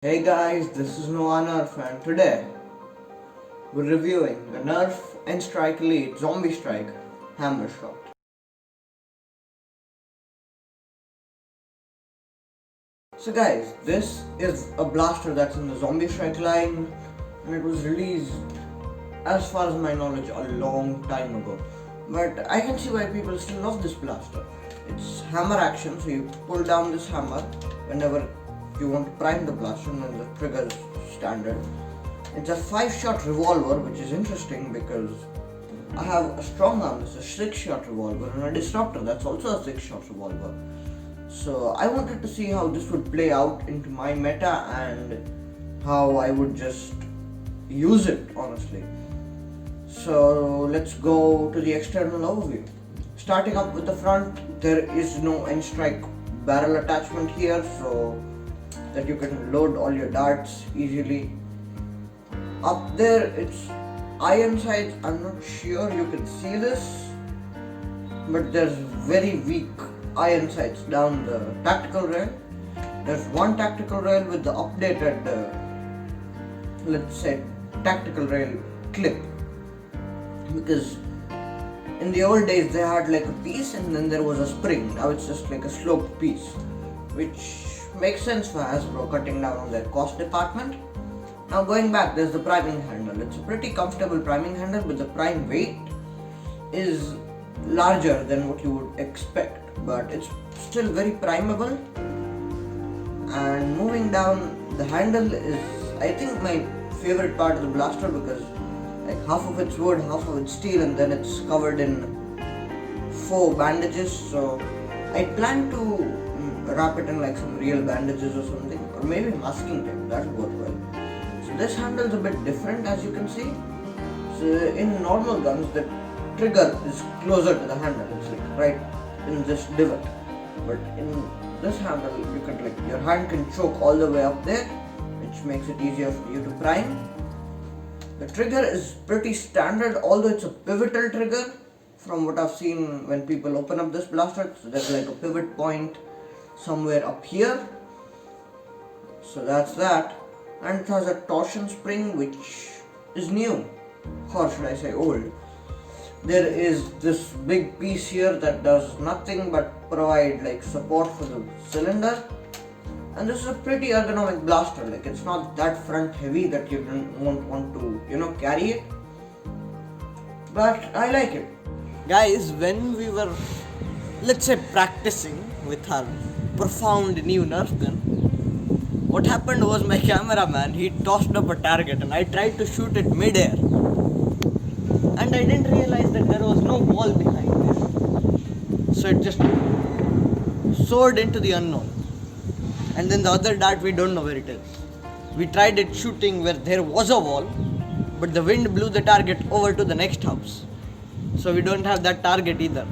Hey guys, this is Nerf and today we're reviewing the Nerf N-Strike Elite Zombie Strike Hammershot. So guys, this is a blaster that's in the Zombie Strike line and it was released, as far as my knowledge, a long time ago. But I can see why people still love this blaster. It's hammer action, so you pull down this hammer whenever you want to prime the blaster and then the trigger is standard. It's a 5-shot revolver, which is interesting because I have a strong arm, it's a 6-shot revolver, and a disruptor that's also a 6-shot revolver. So I wanted to see how this would play out into my meta and how I would just use it honestly. So let's go to the external overview. Starting up with the front, there is no N-Strike barrel attachment here, so that you can load all your darts easily. Up there it's iron sights. I'm not sure you can see this, but there's very weak iron sights down the tactical rail. There's one tactical rail with the updated let's say tactical rail clip, because in the old days they had like a piece and then there was a spring. Now it's just like a sloped piece, which makes sense for Hasbro cutting down on their cost department. Now going back, there's the priming handle. It's a pretty comfortable priming handle, but the prime weight is larger than what you would expect, but it's still very primable. And moving down, the handle is I think my favorite part of the blaster, because like half of it's wood, half of it's steel, and then it's covered in 4 bandages. So I plan to wrap it in like some real bandages or something, or maybe masking tape, that would work well. So this handle is a bit different, as you can see. So in normal guns, the trigger is closer to the handle, it's like right in this divot, but in this handle you can like your hand can choke all the way up there, which makes it easier for you to prime. The trigger is pretty standard, although it's a pivotal trigger from what I've seen when people open up this blaster. So there's like a pivot point somewhere up here, so that's that. And it has a torsion spring, which is new, or should I say old. There is this big piece here that does nothing but provide like support for the cylinder, and this is a pretty ergonomic blaster. Like it's not that front heavy that you won't want to carry it, but I like it. Guys, when we were, let's say, practicing with our profound new Nerf gun, what happened was my cameraman, he tossed up a target and I tried to shoot it mid-air, and I didn't realize that there was no wall behind it, so it just soared into the unknown. And then the other dart, we don't know where it is. We tried it shooting where there was a wall, but the wind blew the target over to the next house, so we don't have that target either.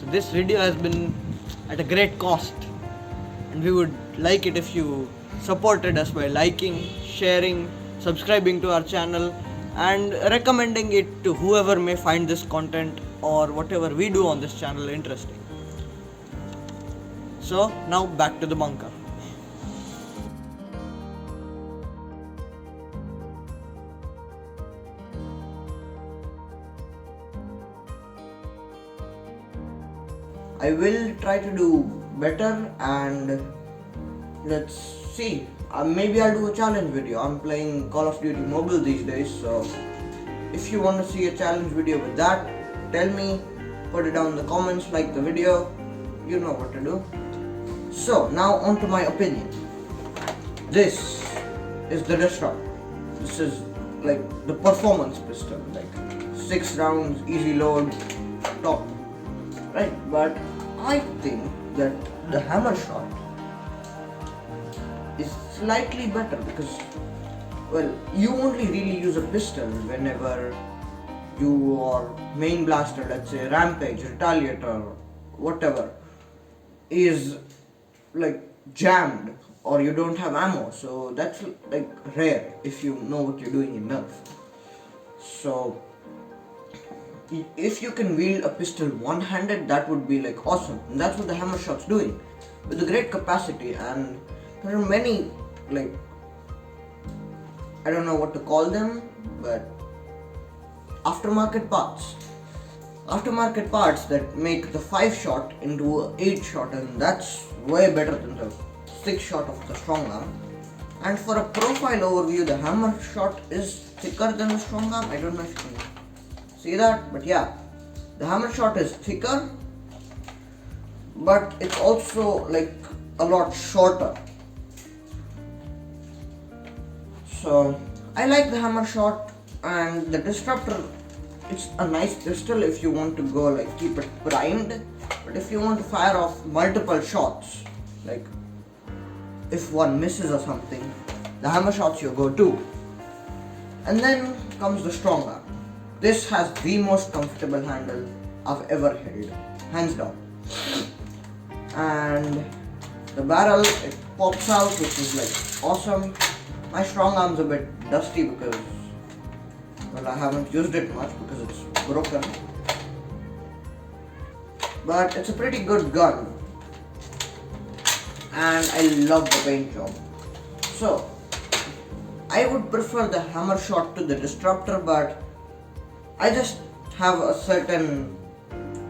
So this video has been at a great cost, and we would like it if you supported us by liking, sharing, subscribing to our channel, and recommending it to whoever may find this content or whatever we do on this channel interesting. So now back to the bunker. I will try to do better, and let's see. Maybe I'll do a challenge video. I'm playing Call of Duty Mobile these days, so if you want to see a challenge video with that, tell me, put it down in the comments, like the video, you know what to do. So now on to my opinion. This is the disruptor. This is like the performance pistol, like 6 rounds, easy load, top, right? But I think that the Hammershot is slightly better because, well, you only really use a pistol whenever your main blaster, let's say Rampage, Retaliator, whatever, is like jammed or you don't have ammo. So that's like rare if you know what you're doing in Nerf. So if you can wield a pistol one-handed, that would be like awesome, and that's what the Hammershot's doing with a great capacity. And there are many like I don't know what to call them, but aftermarket parts. Aftermarket parts that make the 5-shot into a 8-shot, and that's way better than the 6-shot of the strong arm. And for a profile overview, the Hammershot is thicker than the strong arm. I don't know if you can see that, but yeah, the Hammershot is thicker, but it's also like a lot shorter. So I like the Hammershot, and the Disruptor, it's a nice pistol if you want to go like keep it primed, but if you want to fire off multiple shots, like if one misses or something, the Hammershot's your go-to. And then comes the strong arm. This has the most comfortable handle I've ever held, hands down. And the barrel, it pops out, which is like awesome. My strong arm's a bit dusty because, well, I haven't used it much because it's broken. But it's a pretty good gun, and I love the paint job. So I would prefer the Hammershot to the Disruptor, but I just have a certain,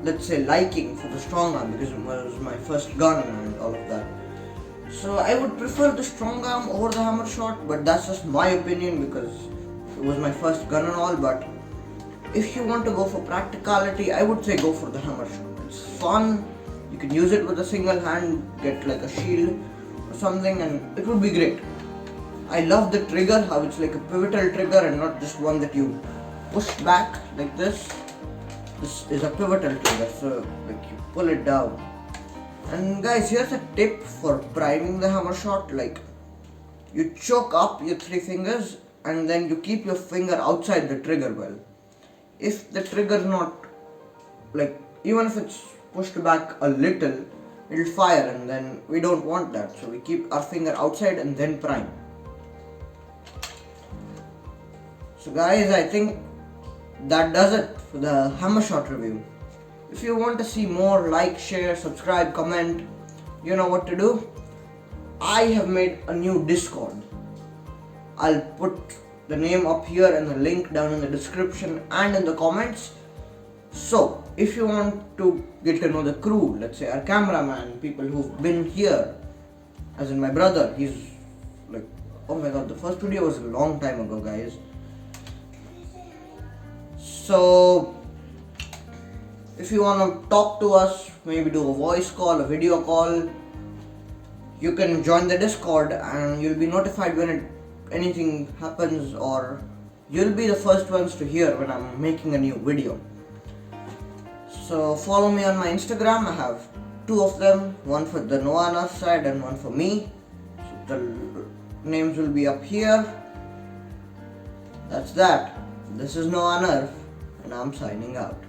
let's say, liking for the strong arm because it was my first gun and all of that. So I would prefer the strong arm over the Hammershot, but that's just my opinion because it was my first gun and all. But if you want to go for practicality, I would say go for the Hammershot. It's fun, you can use it with a single hand, get like a shield or something, and it would be great. I love the trigger, how it's like a pivotal trigger and not just one that you push back like this. This is a pivotal trigger, so like you pull it down. And guys, here's a tip for priming the Hammershot. Like, you choke up your 3 fingers and then you keep your finger outside the trigger well. If the trigger's not, like, even if it's pushed back a little, it'll fire, and then we don't want that. So we keep our finger outside and then prime. So guys, I think that does it for the Hammershot review. If you want to see more, like, share, subscribe, comment, you know what to do. I have made a new Discord. I'll put the name up here and the link down in the description and in the comments. So if you want to get to know the crew, let's say our cameraman, people who've been here, as in my brother, he's like, oh my god, the first video was a long time ago, guys. So if you want to talk to us, maybe do a voice call, a video call, you can join the Discord and you'll be notified when anything happens, or you'll be the first ones to hear when I'm making a new video. So follow me on my Instagram. I have 2 of them, one for the Noah Nerf side and one for me. So the names will be up here. That's that. This is Noah Nerf, and I'm signing out.